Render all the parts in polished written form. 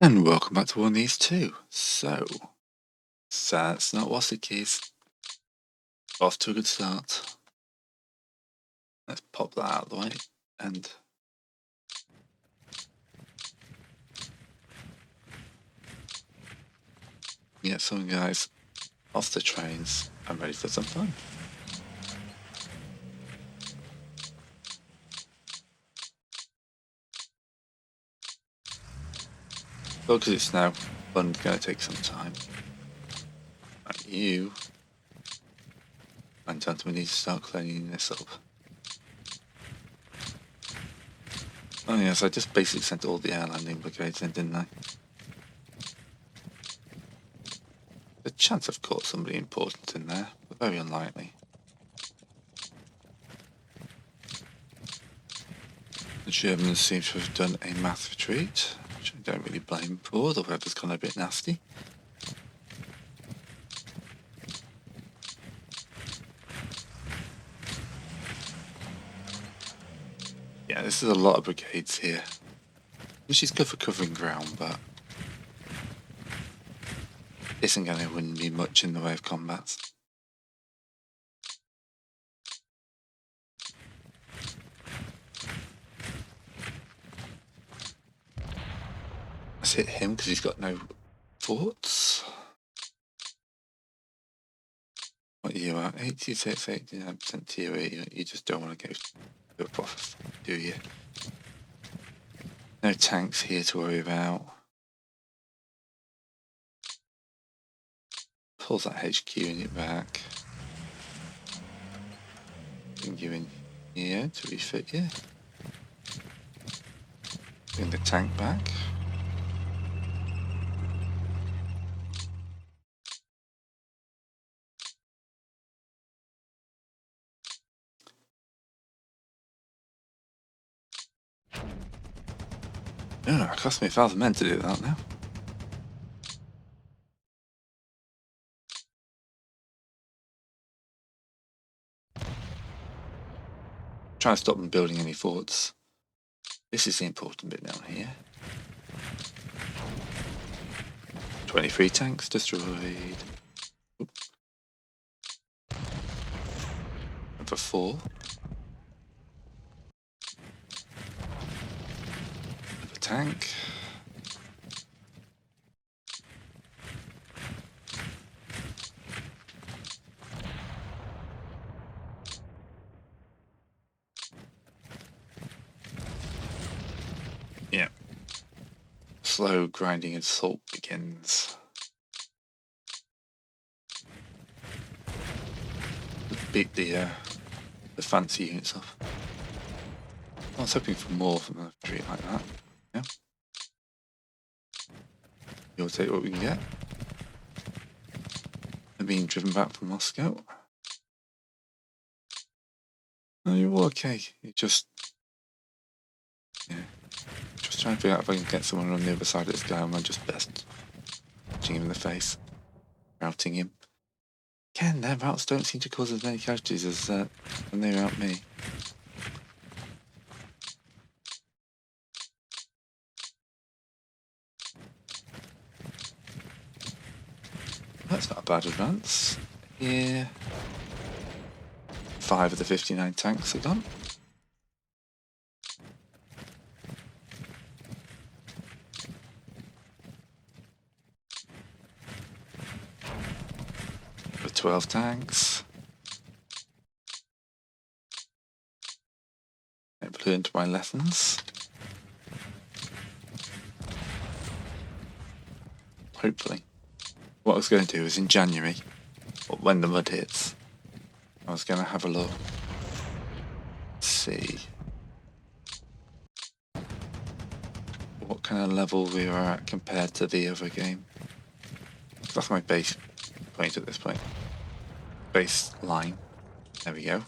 And welcome back to one of these too. So that's not what's the keys. Off to a good start. Let's pop that out of the way and get some guys off the trains and ready for some fun. Because it's now fun's gonna take some time. Right, you and gentlemen need to start cleaning this up. Oh yes, I just basically sent all the air landing brigades in, didn't I? The chance I've caught somebody important in there, but very unlikely. The Germans seem to have done a mass retreat, which I don't really blame them for. The weather's gone a bit nasty. Yeah, this is a lot of brigades here, which is good for covering ground, but isn't going to win me much in the way of combats. Let's hit him because he's got no forts. What are you at? 86, 89% tier 8. You just don't want to go to a profit, do you? No tanks here to worry about. Pulls that HQ unit back. Bring you in here to refit you. Bring the tank back. No, it cost me 1,000 men to do that now. Trying to stop them building any forts. This is the important bit down here. 23 tanks destroyed. Oop. Number 4. Another tank. Yeah. Slow grinding assault begins. Beat the fancy units off. I was hoping for more from a retreat like that. Yeah. You'll take what we can get. They're being driven back from Moscow. No, you're okay. You just trying to figure out if I can get someone on the other side of this guy. I'm just best punching him in the face, routing him. Again, their routes don't seem to cause as many casualties as when they rout me. That's not a bad advance. Here, 5 of the 59 tanks are gone. With 12 tanks. I've learned my lessons. Hopefully. What I was going to do is in January, when the mud hits, I was going to have a look. See what kind of level we were at compared to the other game. That's my base point at this point. Baseline. There we go.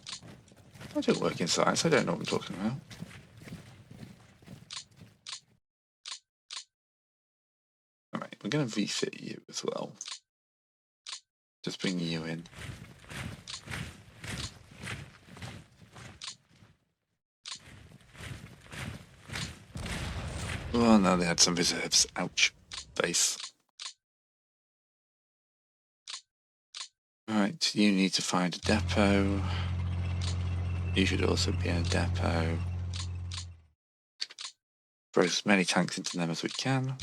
I don't work in science, I don't know what I'm talking about. Alright, we're going to refit you as well. Just bring you in. Oh no, they had some reserves. Ouch. base. Right, you need to find a depot. You should also be in a depot. Throw as many tanks into them as we can.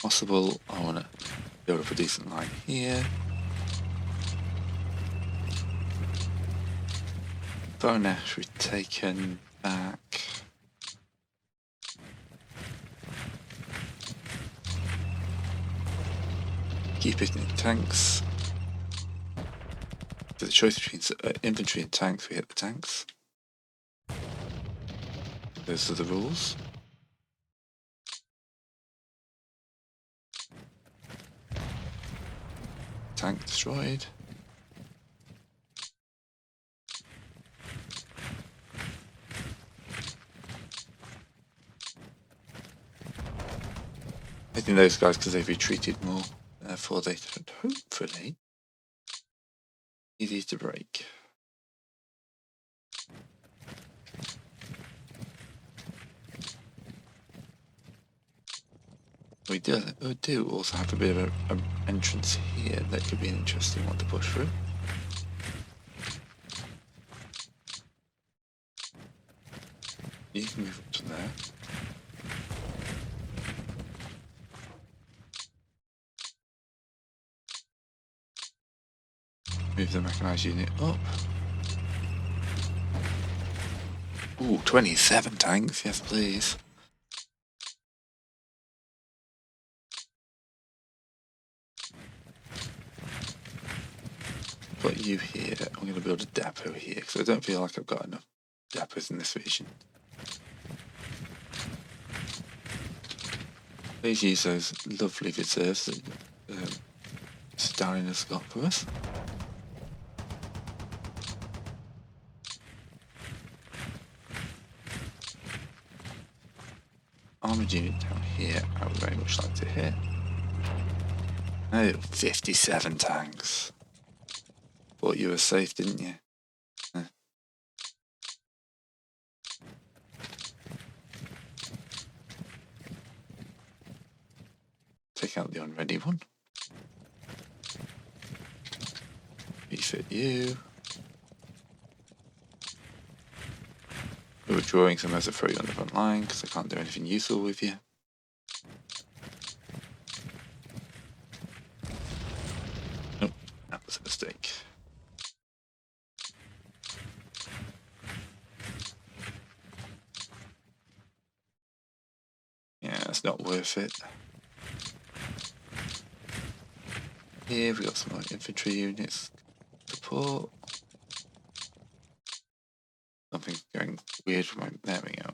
Possible, I want to build up a decent line here. Bonesh we've taken back. Keep it in tanks. For the choice between infantry and tanks, we hit the tanks. Those are the rules. Tank destroyed. Hitting those guys because they've retreated more, therefore they should hopefully easy to break. We do also have a bit of an entrance here that could be an interesting one to push through. You can move up to there. Move the mechanized unit up. Ooh, 27 tanks, yes please. Put you here. I'm going to build a depot here because I don't feel like I've got enough depots in this region. Please use those lovely reserves that Stalin has got for us. Armoured unit down here, I would very much like to hit. Oh, 57 tanks. Thought you were safe, didn't you? Take out the unready one. Refit you. We were drawing some as a throw you on the front line because I can't do anything useful with you. Nope, that was a mistake. Yeah, it's not worth it. Here we got some more infantry units. Support. Something's going weird for my. There we go.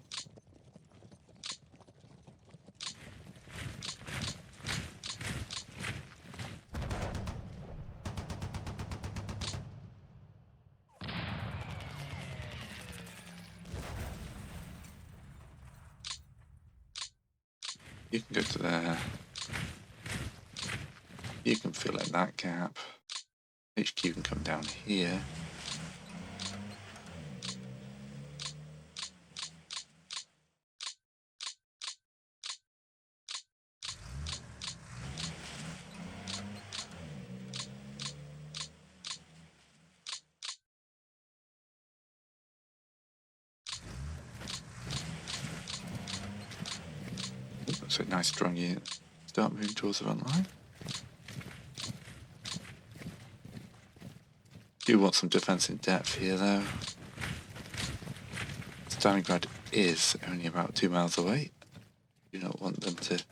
You can go to there. You can fill in that gap. HQ can come down here. That's a nice strong unit. Start moving towards the front line. Do want some defense in depth here though. Stalingrad is only about 2 miles away. Do not want them to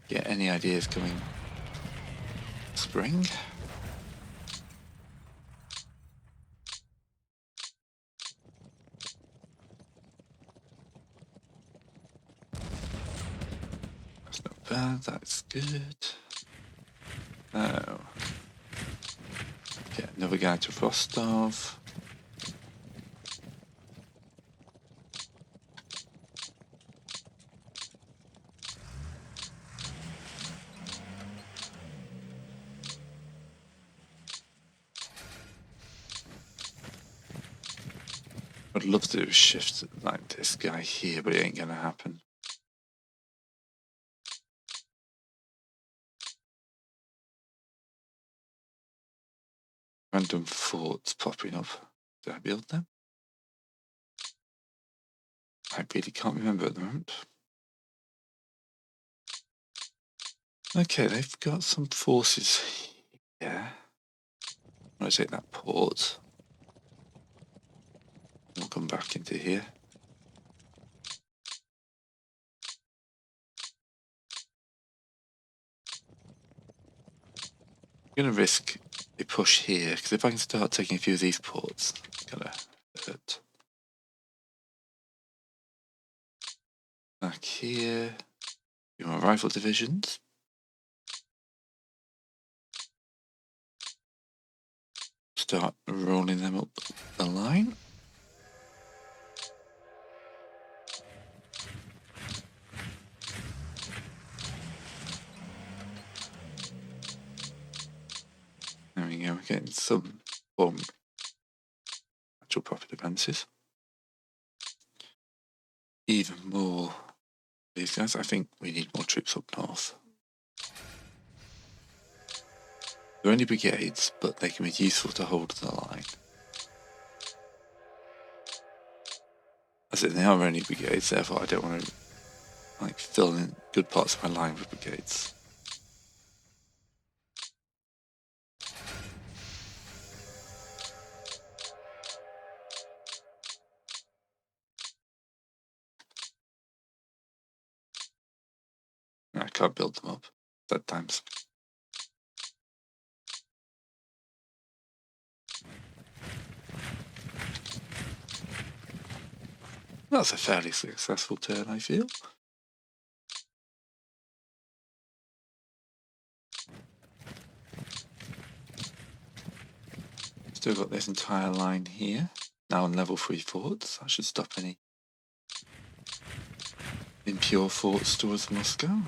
get any ideas coming spring. That's not bad, that's good. Oh. Get another guy to Rostov. I'd love to do a shift like this guy here, but it ain't gonna happen. Random forts popping up. Did I build them? I really can't remember at the moment. Okay, they've got some forces here. I'm going to take that port. We'll come back into here. I'm going to risk a push here, because if I can start taking a few of these ports, it's going to hurt. Back here, do my rifle divisions. Start rolling them up the line. There we go, we're getting some form actual proper defences. Even more these guys. I think we need more troops up north. They're only brigades, but they can be useful to hold the line. As in, they are only brigades, therefore I don't want to fill in good parts of my line with brigades. I can't build them up at times. That's a fairly successful turn, I feel. Still got this entire line here. Now on level 3 forts. That should stop any impure forts towards Moscow.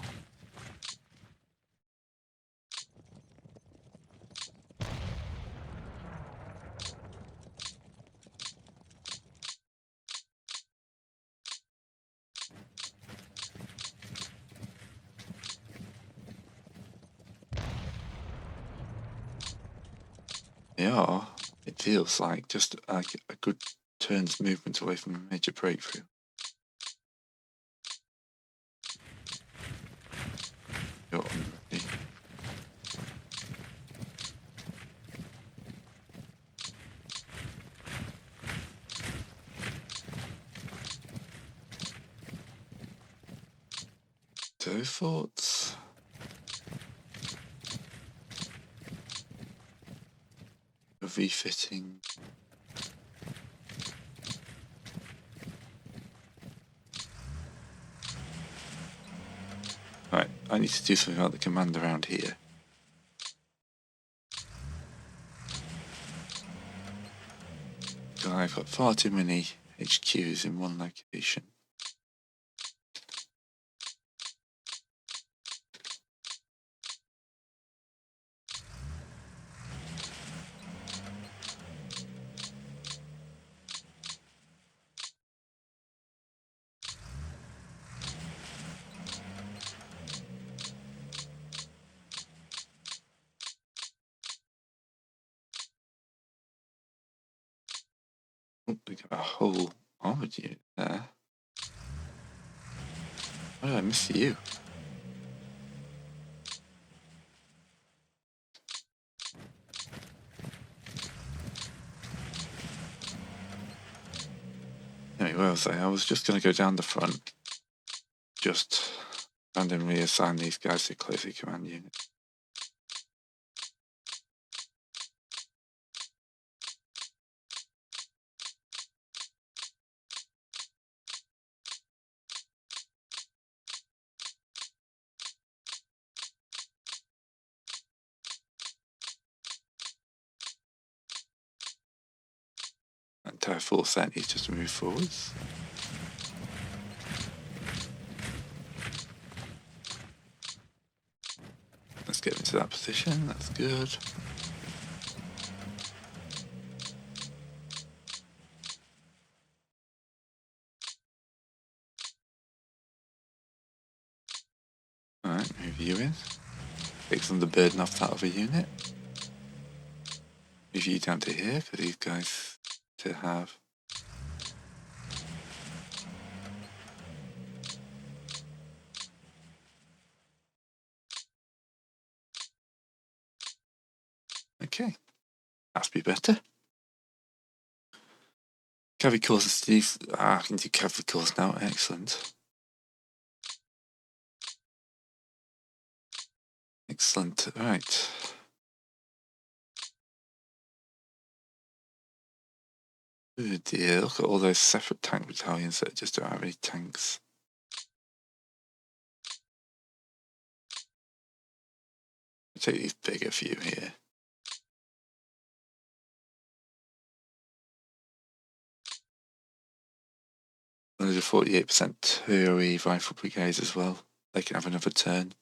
They are, it feels like, just like a good turn's movement away from a major breakthrough. You're ready. Two forts. Refitting. Right, I need to do something about the command around here. So I've got far too many HQs in one location. Oh, we got a whole armored unit there. Why did I miss you? Anyway, where was I? I was just going to go down the front. Just randomly assign these guys to closely command unit. That entire force there needs just to move forwards. Let's get into that position, that's good. viewing. Take some of the burden off that other unit. Move you down to here for these guys to have. Okay, that's be better. Cavalry course and Steve. I can do cavalry course now. Excellent. Excellent. Right. Oh dear, look at all those separate tank battalions that just don't have any tanks. I'll take these bigger few here. There's a 48% TOE rifle brigades as well. They can have another turn.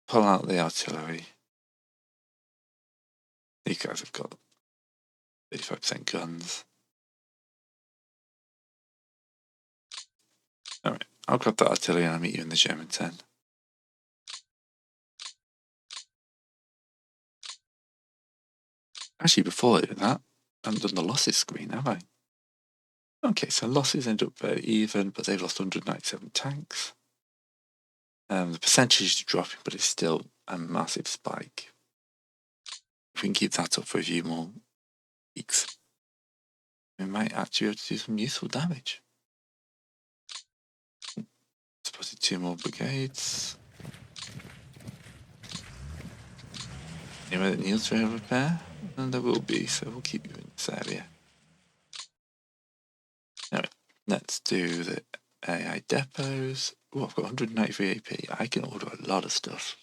Pull out the artillery. These guys have got 35% guns. Alright, I'll grab that artillery and I'll meet you in the German turn. Actually, before I do that, I haven't done the losses screen, have I? Okay, so losses end up very even, but they've lost 197 tanks. The percentage is dropping, but it's still a massive spike. If we can keep that up for a few more weeks, we might actually be able to do some useful damage. Spotted 2 more brigades. Anywhere that needs rail repair? And there will be, so we'll keep you in this area. Alright, let's do the AI depots. Oh, I've got 193 AP. I can order a lot of stuff.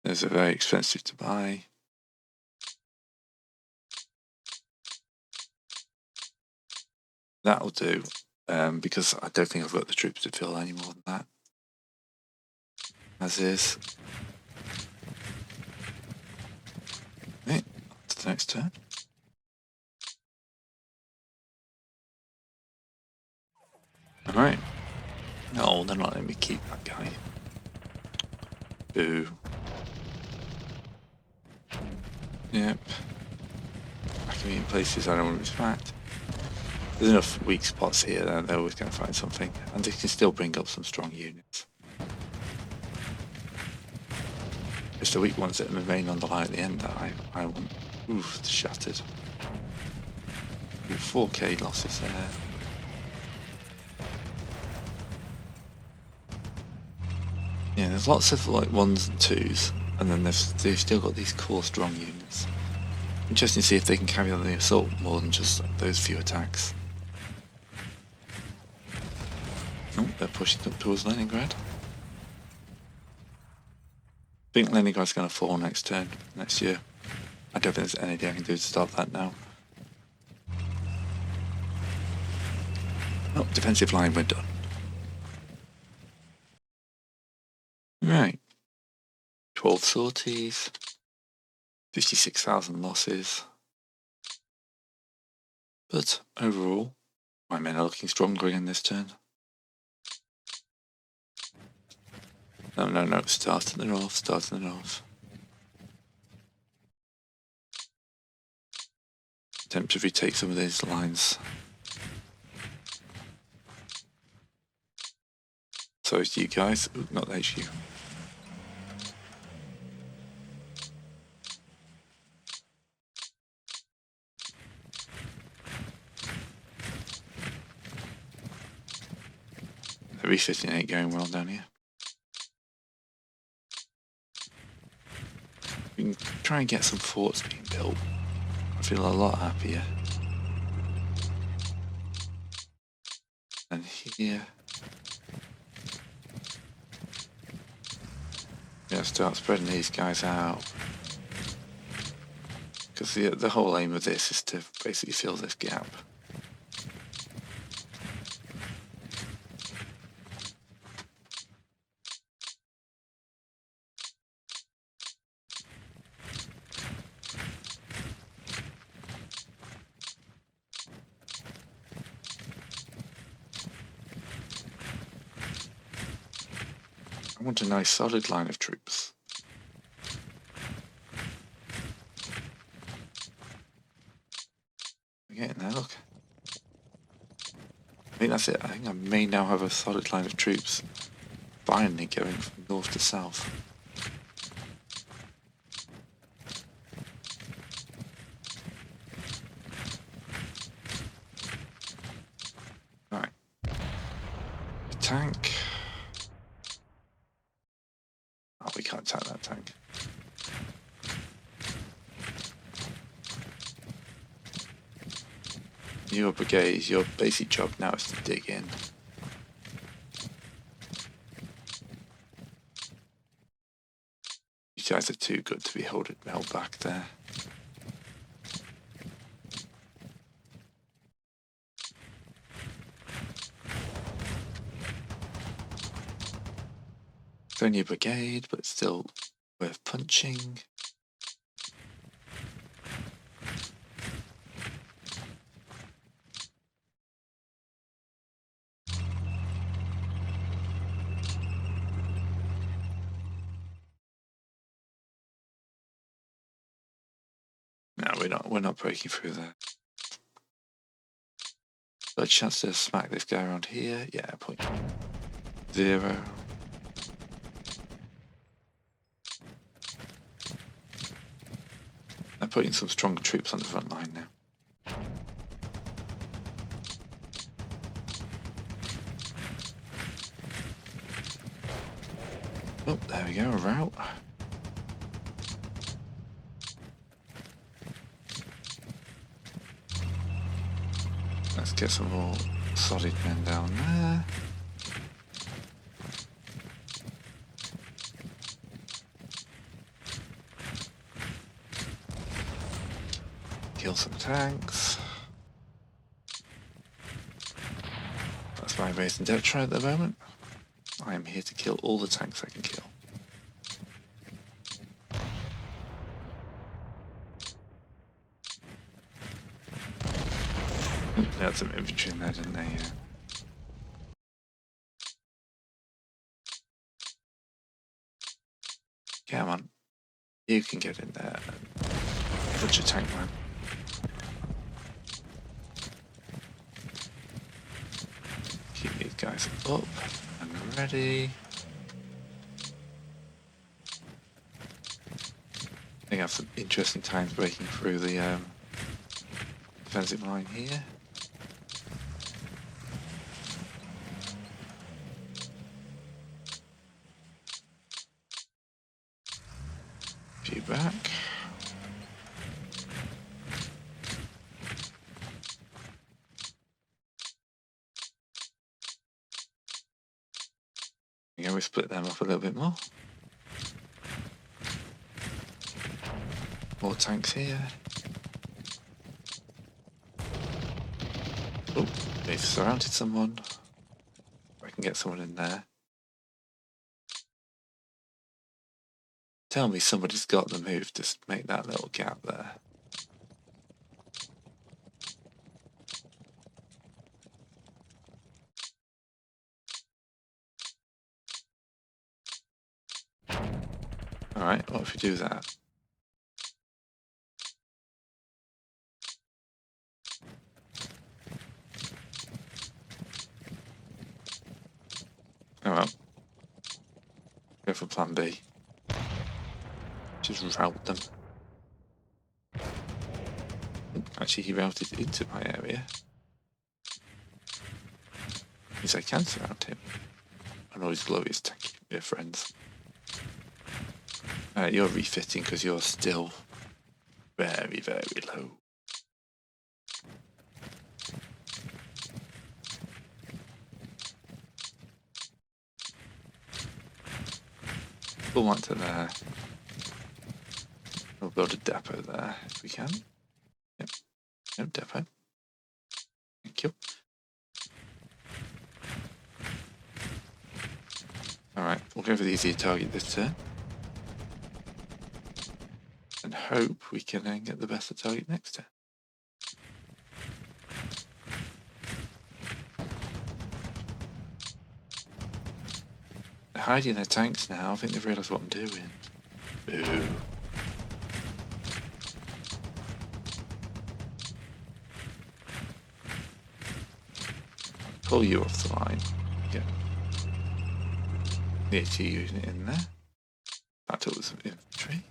Those are very expensive to buy. That'll do, because I don't think I've got the troops to fill any more than that. As is. Okay, on to the next turn. Alright. No, they're not letting me keep that guy. Boo. Yep. I can be in places I don't want to respect. There's enough weak spots here that they're always going to find something, and they can still bring up some strong units. It's the weak ones that remain on the line at the end that I want. Oof, shattered. 4k losses there. Yeah, there's lots of like 1s and 2s, and then they've still got these core strong units. Interesting to see if they can carry on the assault more than just those few attacks. Oh, they're pushing up towards Leningrad. I think Leningrad's going to fall next year. I don't think there's anything I can do to stop that now. Oh, defensive line, we're done. Right. 12 sorties. 56,000 losses. But overall, my men are looking stronger again this turn. No, starting it off. Attempt to retake some of these lines. So it's you guys. Ooh, not the HQ. The refitting ain't going well down here. We can try and get some forts being built. I feel a lot happier. And here, yeah, start spreading these guys out. Because the whole aim of this is to basically fill this gap. I want a nice solid line of troops. We're getting there, look. I think that's it. I think I may now have a solid line of troops finally going from north to south. Right. The tank. Oh, we can't attack that tank. Your brigade, your basic job now is to dig in. You guys are too good to be held back there. It's only a brigade, but it's still worth punching. No, we're not breaking through there. Got a chance to smack this guy around here. Yeah, 0. I'm putting some stronger troops on the front line now. Oh, there we go, a route. Let's get some more solid men down there. Kill some tanks. That's my base in Detra at the moment. I am here to kill all the tanks I can kill. They had some infantry in there, didn't they? Yeah. Come on. You can get in there and put your tank man. Keep these guys up and ready. I think I have some interesting times breaking through the defensive line here. Few back. Again, we split them up a little bit more. More tanks here. Oh, they've surrounded someone. I can get someone in there. Tell me somebody's got the move to make that little gap there. Alright, what if we do that? Oh well. Go for plan B. Just route them. Actually, he routed into my area. Means I can surround him. And all his glorious tanky friends. You're refitting because you're still very, very low. Pull one to there. We'll build a depot there if we can. Yep. No depot. Thank you. Alright, we'll go for the easier target this turn. And hope we can then get the better target next turn. hiding their tanks now. I think they've realised what I'm doing. Boo. Pull you off the line. Get the AT unit in there. That took some infantry.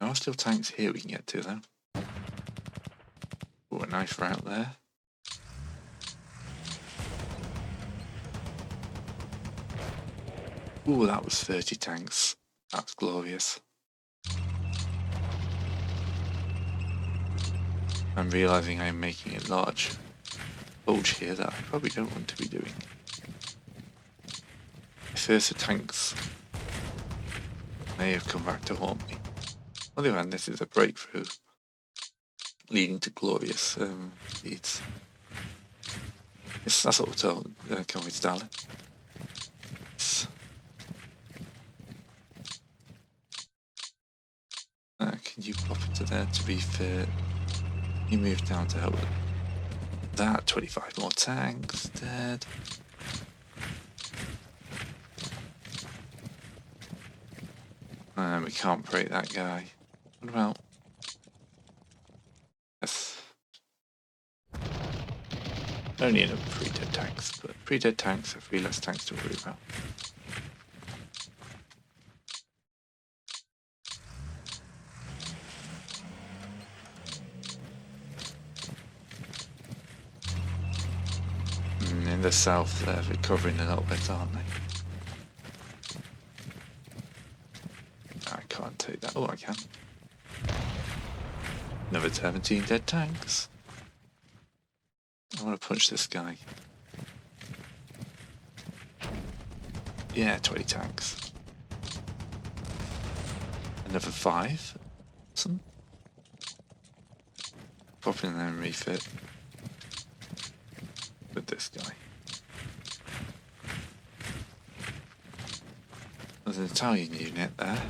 There are still tanks here we can get to though. Oh, a nice route there. Oh, that was 30 tanks. That's glorious. I'm realising I'm making a large bulge here that I probably don't want to be doing. First, the tanks may have come back to haunt me. On the other hand, this is a breakthrough leading to glorious deeds. Yes, that's what we're told, Conway Stalin. Can you pop into there to be fair? You move down to help that. 25 more tanks dead. And we can't break that guy. What about? Yes. Only enough pre-dead tanks, but pre-dead tanks are 3 less tanks to worry about. In the south, they're recovering a little bit, aren't they? I can't take that. Oh, I can. Another 17 dead tanks. I want to punch this guy. Yeah, 20 tanks. Another 5. Awesome. Pop in there and refit with this guy. There's an Italian unit there.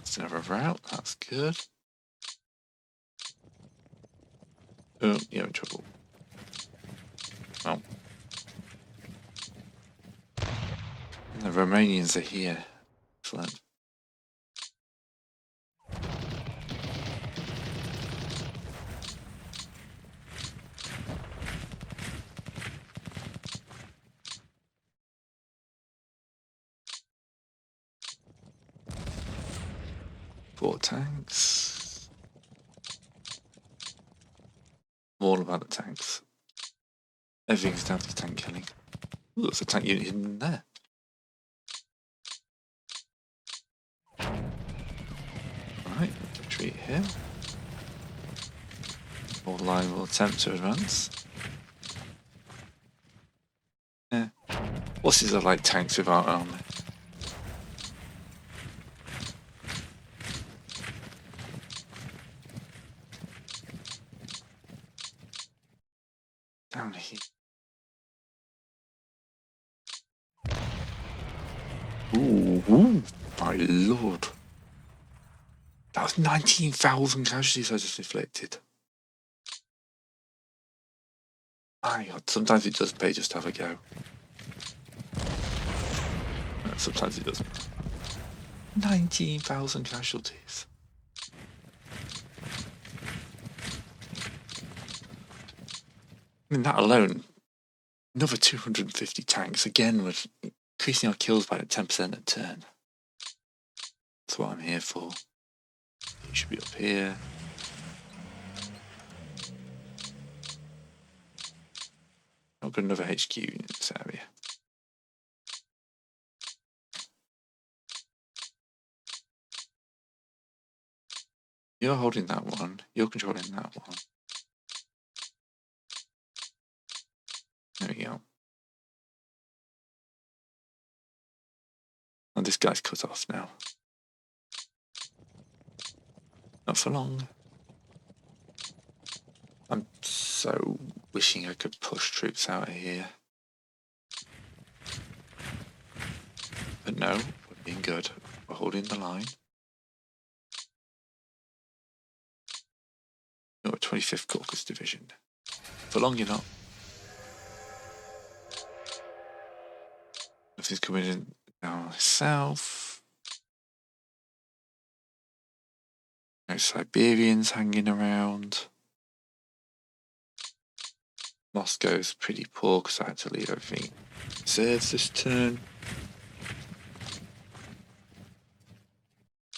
It's another route, that's good. Oh, you're in trouble. Well. The Romanians are here. Excellent. Four tanks. I'm all about the tanks. Everything's down to tank killing. Ooh, there's a tank unit hidden in there. Alright, retreat here. All line will attempt to advance. Yeah. Horses are like tanks without armor. Down here. Ooh, my lord. That was 19,000 casualties I just inflicted. My god, sometimes it does pay just to have a go. Sometimes it doesn't. 19,000 casualties. I mean, that alone, another 250 tanks, again, with increasing our kills by 10% a turn. That's what I'm here for. You should be up here. I've got another HQ in this area. You're holding that one. You're controlling that one. There we go. And this guy's cut off now. Not for long. I'm so wishing I could push troops out of here. But no, we're being good. We're holding the line. 25th Caucasus Division. For long, you're not. Nothing's coming in down south. No Siberians hanging around. Moscow's pretty poor because I had to leave everything reserves this turn.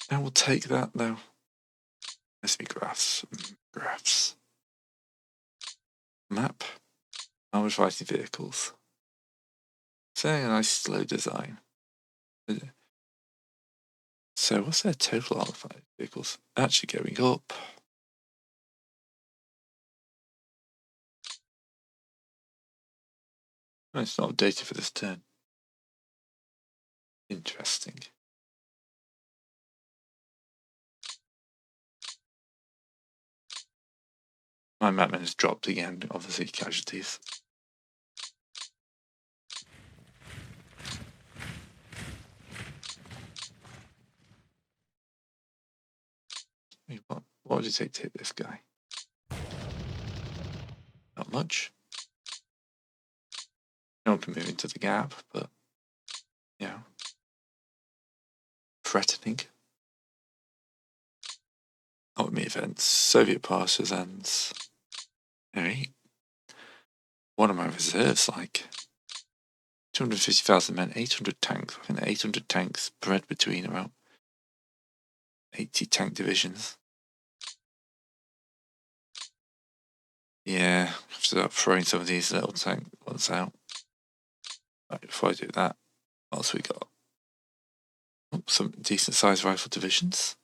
Now we'll take that though. Let's be graphs. Graphs. Map. Armored fighting vehicles. Saying a nice slow design. So what's their total armored fighting vehicles? Actually going up. Oh, it's not updated for this turn. Interesting. My mapman has dropped again, obviously casualties. What would it take to hit this guy? Not much. No one can move into the gap, but yeah. Threatening. Army events, Soviet partisans. Alright. One of my reserves, like 250,000 men, 800 tanks. I think 800 tanks spread between about 80 tank divisions. Yeah, I have to start throwing some of these little tank ones out. Right, before I do that, what else we got? Oh, some decent sized rifle divisions.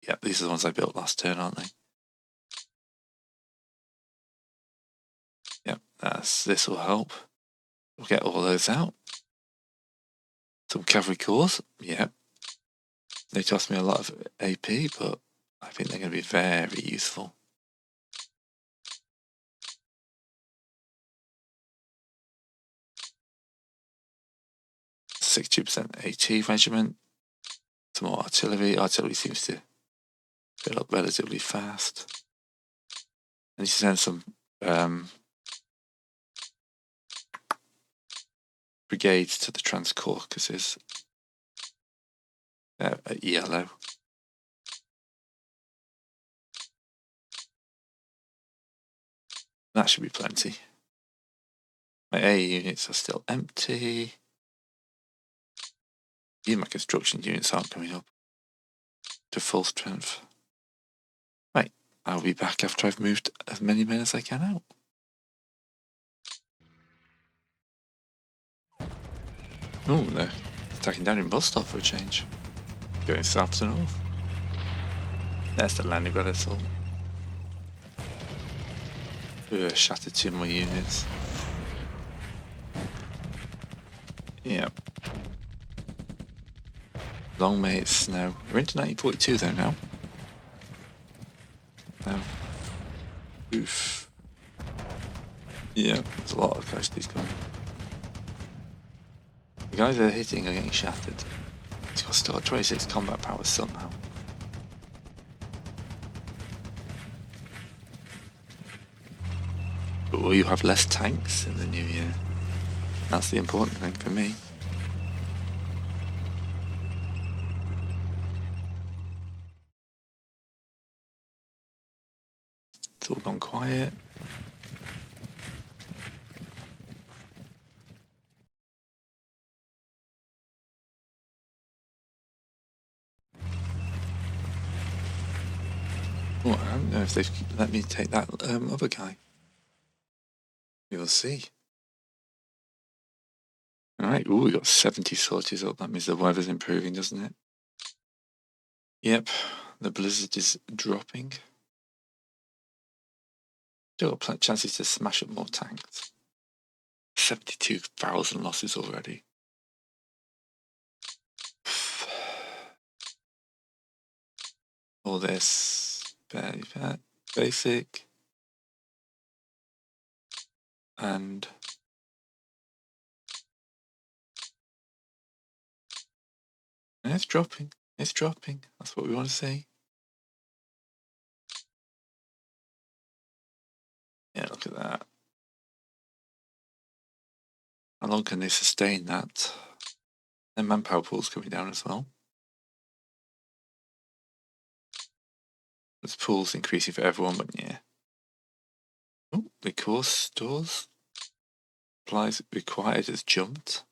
Yeah, these are the ones I built last turn, aren't they? Yep, this will help. We'll get all those out. Some cavalry corps. Yep. They cost me a lot of AP, but I think they're going to be very useful. %60 AT regiment. Some more artillery. Artillery seems to fill up relatively fast. I need to send some brigades to the Transcaucasus at yellow. That should be plenty. My A units are still empty. Even my construction units aren't coming up to full strength. Right, I'll be back after I've moved as many men as I can out. Oh, they're attacking down in Rostov for a change. Going south to north. There's the Leningrad assault. Shattered 2 more units. Yeah. Long may it snow. We're into 1942 though now. Oof. Yeah, there's a lot of casualties coming. The guys they're hitting are getting shattered. It's got still 26 combat power somehow. But will you have less tanks in the new year? That's the important thing for me. It's all gone quiet. Oh, I don't know if they've let me take that other guy. We will see. Alright, ooh, we got 70 sorties up. That means the weather's improving, doesn't it? Yep, the blizzard is dropping. Still got chances to smash up more tanks. 72,000 losses already. All this very basic. And it's dropping. It's dropping. That's what we want to see. Look at that. How long can they sustain that? And manpower pool's coming down as well. This pool's increasing for everyone, but yeah. Oh, the course stores. Supplies required has jumped.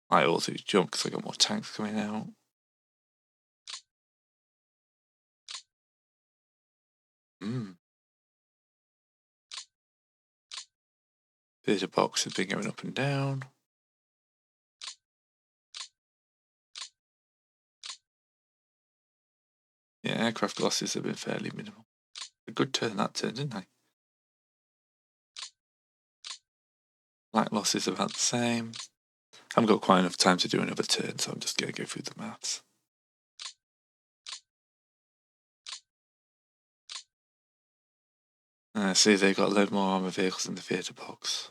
I also jumped because I got more tanks coming out. Theatre box has been going up and down. Yeah, aircraft losses have been fairly minimal. A good turn that turn, didn't I? Light losses about the same. I haven't got quite enough time to do another turn, so I'm just going to go through the maths. See, they've got a load more armour vehicles in the theatre box.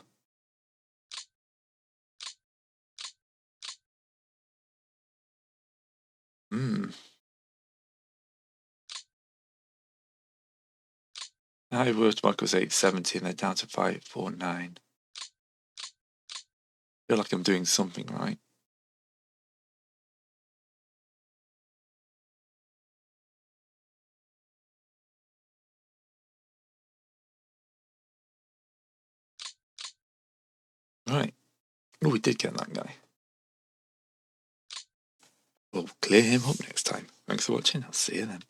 High worst mark was 870 and they're down to 549. Feel like I'm doing something right. Right. Oh, we did get that guy. We'll clear him up next time. Thanks for watching. I'll see you then.